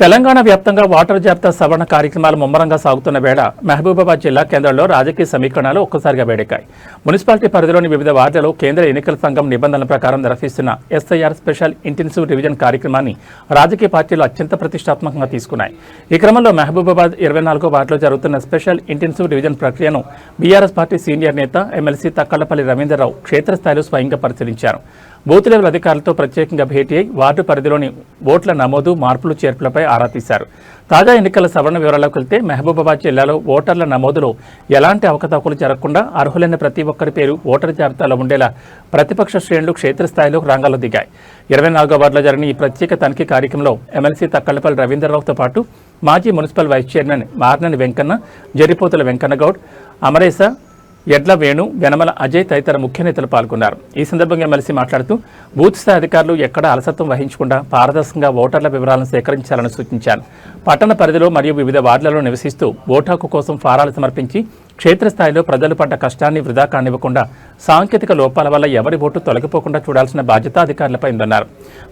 తెలంగాణ వ్యాప్తంగా ఓటర్ జాబితా సవరణ కార్యక్రమాలు ముమ్మరంగా సాగుతున్న వేళ మహబూబాబాద్ జిల్లా కేంద్రంలో రాజకీయ సమీకరణాలు ఒక్కసారిగా వేడెక్కాయి. మున్సిపాలిటీ పరిధిలోని వివిధ వార్డులలో కేంద్ర ఎన్నికల సంఘం నిబంధనల ప్రకారం నిర్వహిస్తున్న ఎస్ఐఆర్ స్పెషల్ ఇంటెన్సివ్ రివిజన్ కార్యక్రమాన్ని రాజకీయ పార్టీలు అత్యంత ప్రతిష్టాత్మకంగా తీసుకున్నాయి. ఈ క్రమంలో మహబూబాబాద్ 24వ వార్డులో జరుగుతున్న స్పెషల్ ఇంటెన్సివ్ రివిజన్ ప్రక్రియను బీఆర్ఎస్ పార్టీ సీనియర్ నేత ఎమ్మెల్సీ తక్కళ్లపల్లి రవీంద్రరావు క్షేత్రస్థాయిలో స్వయంగా పరిశీలించారు. బూత్ లెవెల్ అధికారులతో ప్రత్యేకంగా భేటీ అయి వార్డు పరిధిలోని ఓట్ల నమోదు, మార్పులు, చేర్పులపై ఆరా తీశారు. తాజా ఎన్నికల సవరణ వివరాలకు వెళ్తే మహబూబాబాద్ జిల్లాలో ఓటర్ల నమోదులో ఎలాంటి అవకతవకలు జరగకుండా అర్హులైన ప్రతి ఒక్కరి పేరు ఓటర్ జాబితాలో ఉండేలా ప్రతిపక్ష శ్రేణులు క్షేత్రస్థాయిలో రంగంలో దిగాయి. 24వ వార్డులో జరిగిన ఈ ప్రత్యేక తనిఖీ కార్యక్రమంలో ఎమ్మెల్సీ తక్కళ్లపల్లి రవీంద్రరావుతో పాటు మాజీ municipal vice chairman Marnani Venkanna, Jaripothula Venkanna Goud, Amaresha, Edla Venu, వెనమల Ajay తదితర ముఖ్య నేతలు పాల్గొన్నారు. ఈ సందర్భంగా ఎమ్మెల్సీ మాట్లాడుతూ బూత్ స్థాయి అధికారులు ఎక్కడా అలసత్వం వహించకుండా పారదర్శకంగా ఓటర్ల వివరాలను సేకరించాలని సూచించారు. పట్టణ పరిధిలో మరియు వివిధ వార్డులలో నివసిస్తూ ఓటు హక్కు కోసం ఫారాలు సమర్పించి క్షేత్రస్థాయిలో ప్రజలు పడ్డ కష్టాన్ని వృధా కానివ్వకుండా సాంకేతిక లోపాల వల్ల ఎవరి ఓటు తొలగిపోకుండా చూడాల్సిన బాధ్యత అధికారులపై ఉందన్నారు.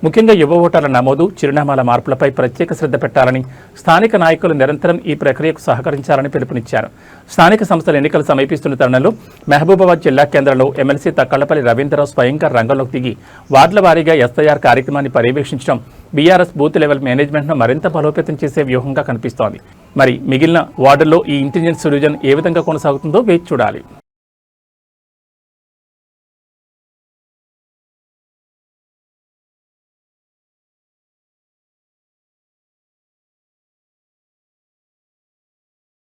ముఖ్యంగా యువ ఓటర్ల నమోదు, చిరునామాల మార్పులపై ప్రత్యేక శ్రద్ధ పెట్టాలని, స్థానిక నాయకులు నిరంతరం ఈ ప్రక్రియకు సహకరించాలని పిలుపునిచ్చారు. స్థానిక సంస్థల ఎన్నికలు సమీపిస్తున్న తరుణంలో మహబూబాబాద్ జిల్లా కేంద్రంలో ఎమ్మెల్సీ తక్కళ్లపల్లి రవీంద్రరావు స్వయంగా రంగంలోకి దిగి వార్డుల వారీగా ఎస్ఐఆర్ కార్యక్రమాన్ని పర్యవేక్షించడం బీఆర్ఎస్ బూత్ లెవెల్ మేనేజ్మెంట్ను మరింత బలోపేతం చేసే వ్యూహంగా కనిపిస్తోంది. మరి మిగిలిన వార్డుల్లో ఈ ఇంటెలిజెన్స్ రివిజన్ ఏ విధంగా కొనసాగుతుందో వేచి చూడాలి.